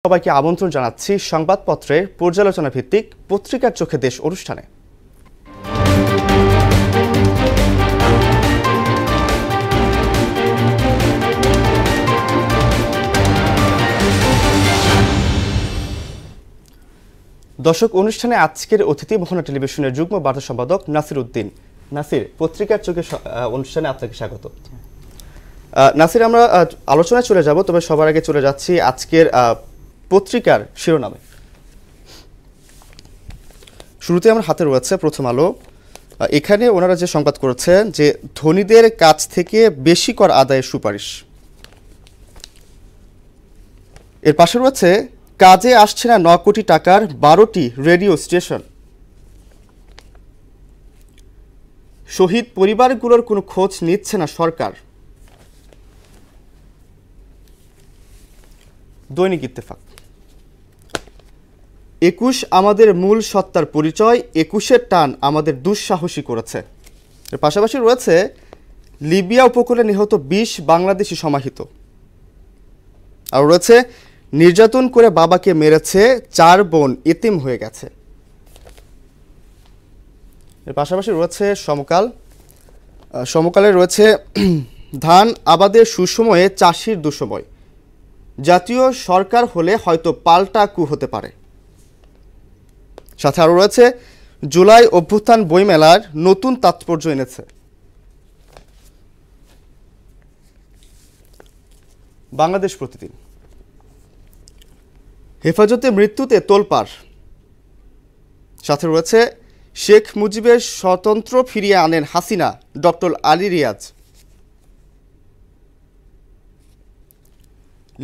সবাইকে আমন্ত্রণ জানাচ্ছি সংবাদপত্রের পর্যালোচনা ভিত্তিক পত্রিকার চোখে দেশ অনুষ্ঠানে। দর্শক, অনুষ্ঠানে আজকের অতিথি মোহনা টেলিভিশনের যুগ্ম বার্তা সম্পাদক নাসির উদ্দিন। নাসির, পত্রিকার চোখে অনুষ্ঠানে আপনাকে স্বাগত। নাসির, আমরা আলোচনায় চলে যাব, তবে সবার আগে চলে যাচ্ছি আজকের পত্রিকার শিরোনামে। শুরুতে আমার হাতে রয়েছে প্রথম আলো। এখানে ওনারা যে সংবাদ করেছেন যে ধনীদের কাছ থেকে বেশি কর আদায়ের সুপারিশ। এর পাশে রয়েছে কাজে আসছে না 9 কোটি টাকার 12টি রেডিও স্টেশন। শহীদ পরিবারগুলোর কোনো খোঁজ নিচ্ছে না সরকার। দৈনিক ইত্তেফাক, 21 আমাদের মূল সত্তার পরিচয়, 21-এর টান আমাদের দুঃসাহসী করেছে। এর পাশাপাশি রয়েছে লিবিয়া উপকূলে নিহত 20 বাংলাদেশি সমাহিত। আর রয়েছে নির্যাতন করে বাবাকে মেরেছে, 4 বোন এতিম হয়ে গেছে। এর পাশাপাশি রয়েছে সমকালে রয়েছে ধান আবাদের সুসময়ে চাষির দুঃসময়, জাতীয় সরকার হলে হয়তো পাল্টা কু হতে পারে। সাথে আরও রয়েছে জুলাই অভ্যুত্থান বইমেলার নতুন তাৎপর্য এনেছে। বাংলাদেশ প্রতিদিন, হেফাজতে মৃত্যুতে তোলপাড়। সাথে রয়েছে শেখ মুজিবের স্বতন্ত্র ফিরিয়ে আনেন হাসিনা, ডক্টর আলী রিয়াজ।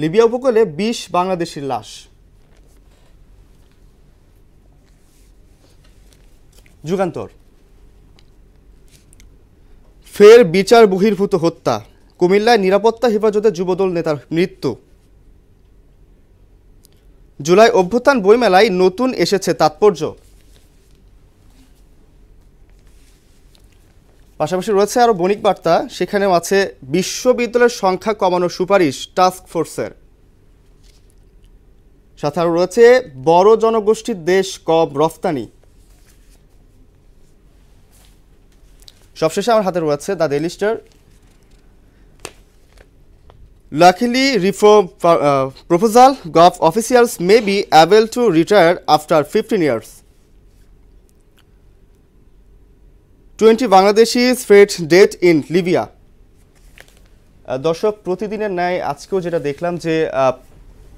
লিবিয়া উপকূলে 20 বাংলাদেশির লাশ। যুগান্তর, ফের বিচার বহির্ভূত হত্যা, কুমিল্লায় নিরাপত্তা হেফাজতে যুবদল নেতার মৃত্যু। জুলাই অভ্যুত্থান বইমেলায় নতুন এসেছে তাৎপর্য। পাশাপাশি রয়েছে আরও বণিক বার্তা, সেখানেও আছে বিশ্ববিদ্যালয়ের সংখ্যা কমানোর সুপারিশ টাস্ক ফোর্সের। সাথে আরও রয়েছে বড় জনগোষ্ঠীর দেশ কম রফতানি। সবশেষে আমার হাতে রয়েছে the daily star, luckily reform proposal, gov officials may be able to retire after 15 years. 20 Bangladeshis fate dead in Libya. দর্শক, প্রতিদিনের ন্যায় আজকেও যেটা দেখলাম যে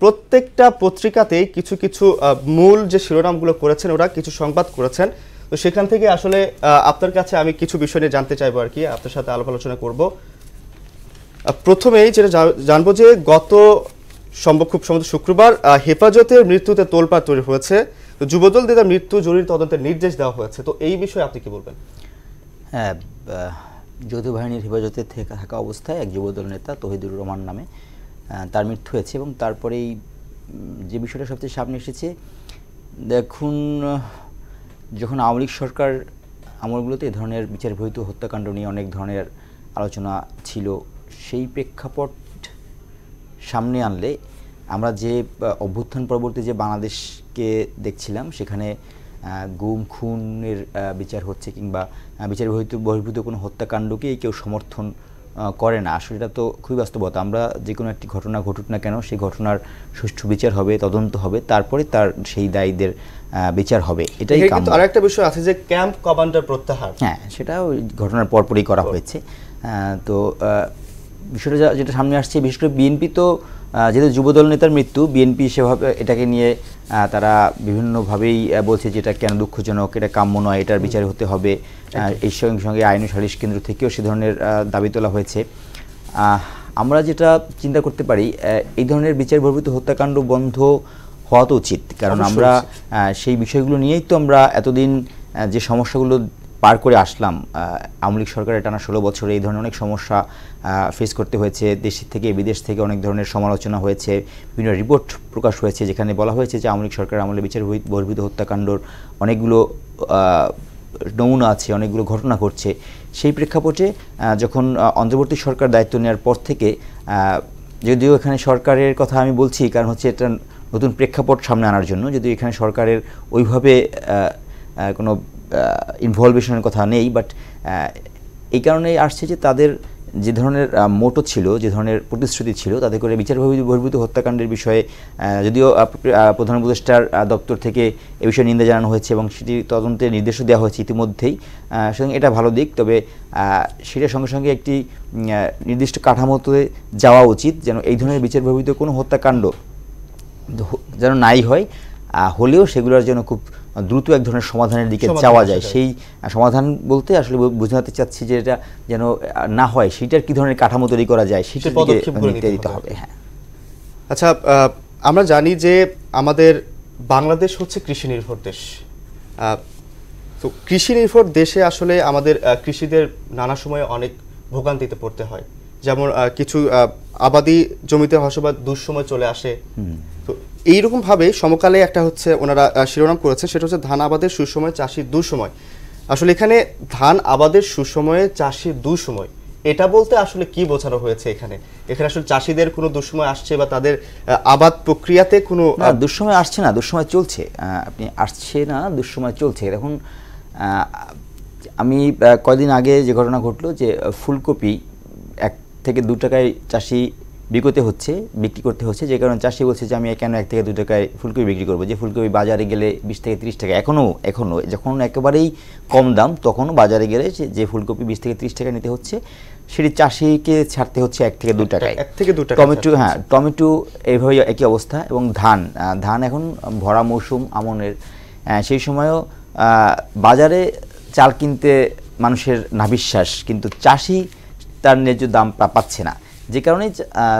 প্রত্যেকটা পত্রিকাতেই কিছু কিছু মূল যে শিরোনামগুলো করেছেন, ওরা কিছু সংবাদ করেছেন। তো সেখান থেকে আসলে আপনার কাছে আমি কিছু বিষয় নিয়ে জানতে চাইবো আর কি, আপনার সাথে আলাপ আলোচনা করব। প্রথমেই যেটা জানবো যে খুব সম্ভবত শুক্রবার হেফাজতের মৃত্যুতে তোলপাড় তৈরি হয়েছে। তো যুবদল নেতার মৃত্যু জরুরি তদন্তের নির্দেশ দেওয়া হয়েছে। তো এই বিষয়ে আপনি কি বলবেন? হ্যাঁ, যৌথ বাহিনীর হেফাজতে থাকা অবস্থায় এক যুবদল নেতা তহিদুর রহমান নামে তার মৃত্যু হয়েছে। এবং তারপরেই যে বিষয়টা সবচেয়ে সামনে এসেছে, দেখুন, যখন আওয়ামী লীগ সরকার আমলগুলোতে এ ধরনের বিচার বহির্ভূত হত্যাকাণ্ড নিয়ে অনেক ধরনের আলোচনা ছিল, সেই প্রেক্ষাপট সামনে আনলে আমরা যে অভ্যুত্থান পরবর্তী যে বাংলাদেশকে দেখছিলাম, সেখানে গুম খুনের বিচার হচ্ছে কিংবা বিচার বহির্ভূত কোনো হত্যাকাণ্ডকেই কেউ সমর্থন করে না। আসলে এটা তো খুবই বাস্তবতা। আমরা যে কোনো একটি ঘটনা ঘটুক না কেন, সেই ঘটনার সুষ্ঠু বিচার হবে, তদন্ত হবে, তারপরে তার সেই দায়ীদের বিচার হবে। এটাই কাম্য। আর একটা বিষয় আছে যে ক্যাম্প কমান্ডার প্রত্যাহার, হ্যাঁ, সেটা ওই ঘটনার পরপরই করা হয়েছে। তো বিষয়টা যেটা সামনে আসছে, বিশেষ করে বিএনপি তো যেহেতু যুবদল নেতার মৃত্যু, বিএনপি সেভাবে এটাকে নিয়ে তারা বিভিন্নভাবেই বলছে যে এটা কেন দুঃখজনক, এটা কাম্য নয়, এটার বিচার হতে হবে। এই সঙ্গে আইন ও সালিশ কেন্দ্র থেকেও সে ধরনের দাবি তোলা হয়েছে। আমরা যেটা চিন্তা করতে পারি, এই ধরনের বিচার বহির্ভূত হত্যাকাণ্ড বন্ধ হওয়া তো উচিত, কারণ আমরা সেই বিষয়গুলো নিয়েই তো আমরা এতদিন যে সমস্যাগুলো পার করে আসলাম। আওয়ামী লীগ সরকারের টানা 16 বছরে এই ধরনের অনেক সমস্যা ফেস করতে হয়েছে। দেশ থেকে বিদেশ থেকে অনেক ধরনের সমালোচনা হয়েছে, বিভিন্ন রিপোর্ট প্রকাশ হয়েছে যেখানে বলা হয়েছে যে আওয়ামী লীগ সরকার আমলে বিচার বহির্ভূত হত্যাকাণ্ডর অনেকগুলো নমুনা আছে, অনেকগুলো ঘটনা ঘটছে। সেই প্রেক্ষাপটে যখন অন্তর্বর্তী সরকার দায়িত্ব নেওয়ার পর থেকে, যদিও এখানে সরকারের কথা আমি বলছি কারণ হচ্ছে এটা নতুন প্রেক্ষাপট সামনে আনার জন্য, যদি এখানে সরকারের ওইভাবে কোনো ইনভলভেশনের কথা নেই, বাট এই কারণেই আসছে যে তাদের যে ধরনের মোটো ছিল, যে ধরনের প্রতিশ্রুতি ছিল, তাতে করে বিচার বহির্ভূত হত্যাকাণ্ডের বিষয়ে যদিও প্রধান উপদেষ্টার দপ্তর থেকে এ বিষয়ে নিন্দা জানানো হয়েছে এবং সেটি তদন্তের নির্দেশও দেওয়া হয়েছে ইতিমধ্যেই, সুতরাং এটা ভালো দিক। তবে সেটার সঙ্গে সঙ্গে একটি নির্দিষ্ট কাঠামোতে যাওয়া উচিত, যেন এই ধরনের বিচার বহির্ভূত কোনো হত্যাকাণ্ড যেন নাই হয়, হলেও সেগুলোর জন্য খুব দ্রুত এক ধরনের সমাধানের দিকে যাওয়া যায়। সেই সমাধান বলতে আসলে বোঝাতে চাচ্ছি যে এটা যেন না হয়, সেটার কি ধরনের কাঠামো তৈরি করা যায় সেটার দিকে দিতে হবে। হ্যাঁ, আচ্ছা, আমরা জানি যে আমাদের বাংলাদেশ হচ্ছে কৃষি নির্ভর দেশ। তো কৃষি নির্ভর দেশে আসলে আমাদের কৃষিদের নানা সময়ে অনেক ভোগান্তিতে পড়তে হয়। যেমন কিছু আবাদি জমিতে হয়তোবা দুঃসময় চলে আসে। তো এইরকম ভাবে সমকালে একটা হচ্ছে ওনারা শিরোনাম করেছে, সেটা হচ্ছে ধান আবাদের সুসময়, চাষির দুঃসময়। আসলে এখানে ধান আবাদের সুসময়ে, চাষির দুঃসময়, এটা বলতে আসলে কি বোঝানো হয়েছে? এখানে আসলে চাষিদের কোনো দুঃসময় আসছে বা তাদের আবাদ প্রক্রিয়াতে কোনো দুঃসময় আসছে না, দুঃসময় চলছে। আপনি আসছে না, দুঃসময় চলছে। এখন আমি কয়দিন আগে যে ঘটনা ঘটলো, যে ফুলকপি 1 থেকে 2 টাকায় চাষি বিক্রি করতে হচ্ছে, যে কারণে চাষি বলছে যে আমি কেন 1 থেকে 2 টাকায় ফুলকপি বিক্রি করবো, যে ফুলকপি বাজারে গেলে 20 থেকে 30 টাকা। এখনও যখন একেবারেই কম দাম, তখনও বাজারে গেলে যে ফুলকপি 20 থেকে 30 টাকা নিতে হচ্ছে, সেটি চাষিকে ছাড়তে হচ্ছে 1 থেকে 2 টাকায়। টমেটো এইভাবে একই অবস্থা। এবং ধান এখন ভরা মৌসুম আমনের, সেই সময়ও বাজারে চাল কিনতে মানুষের নাভিশ্বাস, কিন্তু চাষি তার ন্যায্য দাম পাচ্ছে না, যে কারণেই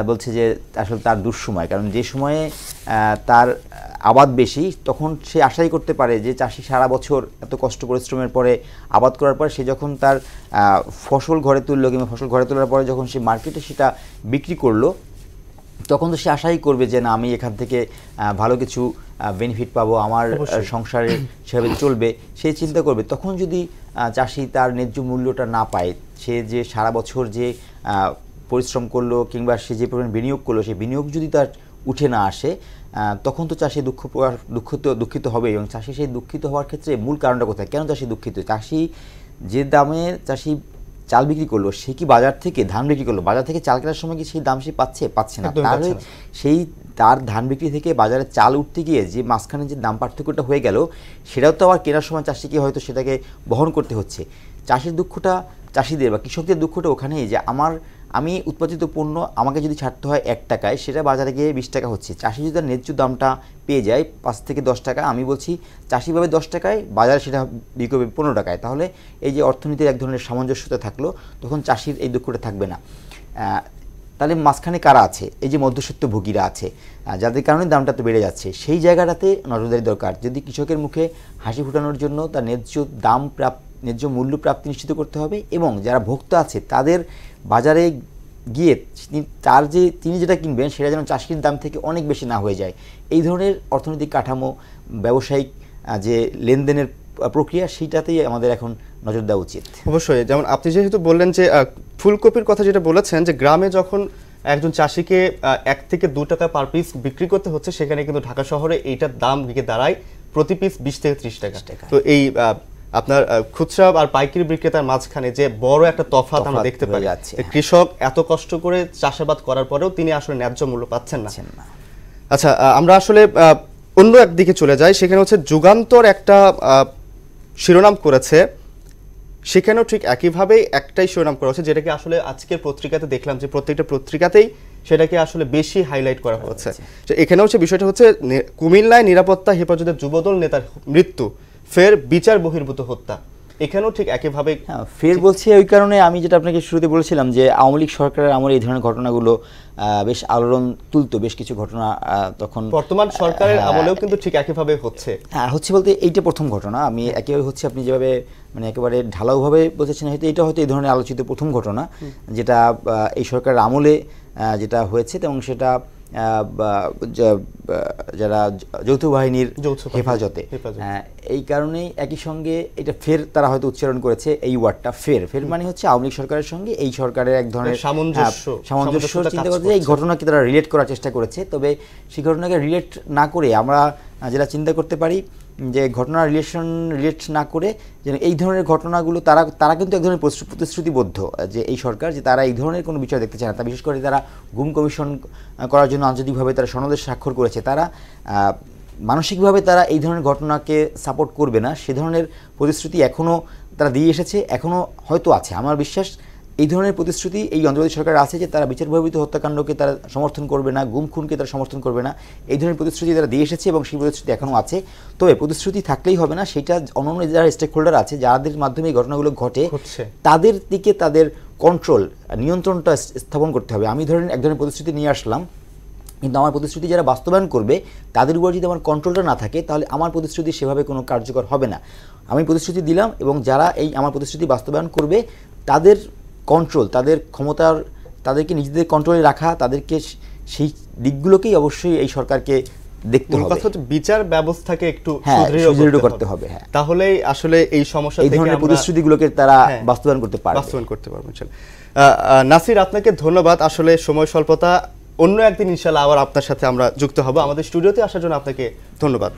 বলছে যে আসলে তার দুঃসময়। কারণ যে সময়ে তার আবাদ বেশি, তখন সে আশাই করতে পারে যে চাষি সারা বছর এত কষ্ট পরিশ্রমের পরে আবাদ করার পরে সে যখন তার ফসল ঘরে তুললো, কিংবা ফসল ঘরে তোলার পরে যখন সে মার্কেটে সেটা বিক্রি করলো, তখন তো সে আশাই করবে যে না, আমি এখান থেকে ভালো কিছু বেনিফিট পাবো, আমার সংসারে সেভাবে চলবে, সে চিন্তা করবে। তখন যদি চাষি তার ন্যায্য মূল্যটা না পায়, সে যে সারা বছর যে পরিশ্রম করলো কিংবা সে যে পরিমাণ বিনিয়োগ করলো, সেই বিনিয়োগ যদি তার উঠে না আসে, তখন তো চাষি দুঃখিত হবে। এবং চাষি সেই দুঃখিত হওয়ার ক্ষেত্রে মূল কারণটা কোথায়, কেন চাষি দুঃখিত? চাষি যে দামে চাল বিক্রি করলো, সে কি বাজার থেকে ধান বিক্রি করলো, বাজার থেকে চাল কেনার সময় কি সেই দাম সে পাচ্ছে না। তাহলে সেই তার ধান বিক্রি থেকে বাজারে চাল উঠতে গিয়ে যে মাঝখানে যে দাম পার্থক্যটা হয়ে গেল, সেটাও তো আবার কেনার সময় চাষিকে হয়তো সেটাকে বহন করতে হচ্ছে। চাষির দুঃখটা, চাষিদের বা কৃষকদের দুঃখটা ওখানেই যে আমি উৎপাদিত পণ্য আমাকে যদি ছাড়তে হয় 1 টাকায়, সেটা বাজারে গিয়ে 20 টাকা হচ্ছে। চাষি যদি তার ন্যায্য দামটা পেয়ে যায় 5 থেকে 10 টাকা, আমি বলছি চাষি পাবে 10 টাকায়, বাজারে সেটা বিক্রি করবে 15 টাকায়। তাহলে এই যে অর্থনীতির এক ধরনের সামঞ্জস্যতা থাকলো, তখন চাষির এই দুঃখটা থাকবে না। তাহলে মাঝখানে কারা আছে? এই যে মধ্যস্বত্বভোগীরা আছে, যাদের কারণে দামটা তো বেড়ে যাচ্ছে, সেই জায়গাটাতে নজরদারি দরকার। যদি কৃষকের মুখে হাসি ফোটানোর জন্য তার ন্যায্য মূল্য প্রাপ্তি নিশ্চিত করতে হবে, এবং যারা ভোক্তা আছে তাদের বাজারে গিয়ে তিনি যেটা কিনবেন সেটা যেন চাষির দাম থেকে অনেক বেশি না হয়ে যায়। এই ধরনের অর্থনৈতিক কাঠামো, ব্যবসায়িক যে লেনদেনের প্রক্রিয়া, সেইটাতেই আমাদের এখন নজর দেওয়া উচিত। অবশ্যই, যেমন আপনি যেহেতু বললেন যে ফুলকপির কথা যেটা বলেছেন, যে গ্রামে যখন একজন চাষিকে 1 থেকে 2 টাকা পার পিস বিক্রি করতে হচ্ছে, সেখানে কিন্তু ঢাকা শহরে এইটার দাম গিয়ে দাঁড়ায় প্রতি পিস 20 থেকে 30 টাকা। তো এই আপনার খুচরা আর পাইকারি বিক্রেতার মাঝখানে যে বড় একটা তফাৎ আমরা দেখতে পাই। কৃষক এত কষ্ট করে চাষাবাদ করার পরেও তিনি আসলে ন্যায্য মূল্য পাচ্ছেন না। আচ্ছা, আমরা আসলে অন্য একদিকে চলে যাই। সেখানে হচ্ছে যুগান্তর একটা শিরোনাম করেছে, সেখানেও ঠিক একইভাবে একটাই শিরোনাম করা হচ্ছে, যেটাকে আসলে আজকের পত্রিকাতে দেখলাম যে প্রত্যেকটা পত্রিকাতেই সেটাকে আসলে বেশি হাইলাইট করা হচ্ছে। এখানে হচ্ছে বিষয়টা হচ্ছে কুমিল্লায় নিরাপত্তা হেফাজতের যুবদল নেতার মৃত্যু, ফের বিচার বহির্ভূত হত্যা। এখানেও ঠিক একইভাবে ফের বলছি, ওই কারণে আমি যেটা আপনাকে শুরুতে বলেছিলাম যে আওয়ামী লীগ সরকারের আমলে এই ধরনের ঘটনাগুলো বেশ আলোড়ন তুলতো, বেশ কিছু ঘটনা তখন বর্তমান সরকারের আমলেও কিন্তু ঠিক একইভাবে হচ্ছে বলতে এইটা প্রথম ঘটনা। আমি একেবারে হচ্ছে আপনি যেভাবে মানে একেবারে ঢালাওভাবে বলতেছেন, এটা হয়তো এই ধরনের আলোচিত প্রথম ঘটনা যেটা এই সরকারের আমলে যেটা হয়েছে, এবং সেটা যারা যৌথ বাহিনীর যৌথ বাহিনী, হেফাজতে। হেফাজতে। এই কারণেই একই সঙ্গে এটা ফের তারা হয়তো উচ্চারণ করেছে এই ওয়ার্ডটা, ফের মানে হচ্ছে আওয়ামী লীগ সরকারের সঙ্গে এই সরকারের এক ধরনের সামঞ্জস্য চিন্তা করছে, এই ঘটনাকে তারা রিলেট করার চেষ্টা করেছে। তবে সেই ঘটনাকে রিলেট না করে আমরা যেটা চিন্তা করতে পারি যে ঘটনা রিলেট না করে যেন এই ধরনের ঘটনাগুলো তারা কিন্তু এক ধরনের প্রতিশ্রুতিবদ্ধ যে এই সরকার যে তারা এই ধরনের কোনো বিষয় দেখতে চায় না। তা বিশেষ করে তারা গুম কমিশন করার জন্য আন্তর্জাতিকভাবে তারা সনদে স্বাক্ষর করেছে, তারা মানসিকভাবে তারা এই ধরনের ঘটনাকে সাপোর্ট করবে না, সে ধরনের প্রতিশ্রুতি এখনও তারা দিয়ে এসেছে, এখনও হয়তো আছে। আমার বিশ্বাস এই ধরনের প্রতিশ্রুতি এই অন্তর্বর্তী সরকার আছে যে তারা বিচার বহির্ভূত হত্যাকাণ্ডকে তারা সমর্থন করবে না, গুম খুনকে তারা সমর্থন করবে না, এই ধরনের প্রতিশ্রুতি তারা দিয়ে এসেছে এবং সেই প্রতিশ্রুতি এখনও আছে। তবে প্রতিশ্রুতি থাকলেই হবে না, সেটা অন্যান্য যারা স্টেক হোল্ডার আছে যাদের মাধ্যমে এই ঘটনাগুলো ঘটে তাদের দিকে তাদের কন্ট্রোল, নিয়ন্ত্রণটা স্থাপন করতে হবে। আমি ধরেন এক ধরনের প্রতিশ্রুতি নিয়ে আসলাম, কিন্তু আমার প্রতিশ্রুতি যারা বাস্তবায়ন করবে তাদের উপর যদি আমার কন্ট্রোলটা না থাকে তাহলে আমার প্রতিশ্রুতি সেভাবে কোনো কার্যকর হবে না। আমি প্রতিশ্রুতি দিলাম এবং যারা এই আমার প্রতিশ্রুতি বাস্তবায়ন করবে তাদের কন্ট্রোল, তাদের ক্ষমতার, তাদেরকে নিজেদের কন্ট্রোলে রাখা, তাদেরকে সেই দিকগুলোকেই অবশ্যই এই সরকারকে দেখতে হবে। কথা হচ্ছে বিচার ব্যবস্থাকে একটু সুদৃঢ় করতে হবে। হ্যাঁ, তাহলেই আসলে এই সমস্যা থেকে আমরা প্রতিশ্রুতিগুলোকে তারা বাস্তবায়ন করতে পারবে। নাসির, আপনাকে ধন্যবাদ। আসলে সময় স্বল্পতা, অন্য একদিন ইনশাআল্লাহ আবার আপনার সাথে আমরা যুক্ত হব। আমাদের স্টুডিওতে আসার জন্য আপনাকে ধন্যবাদ।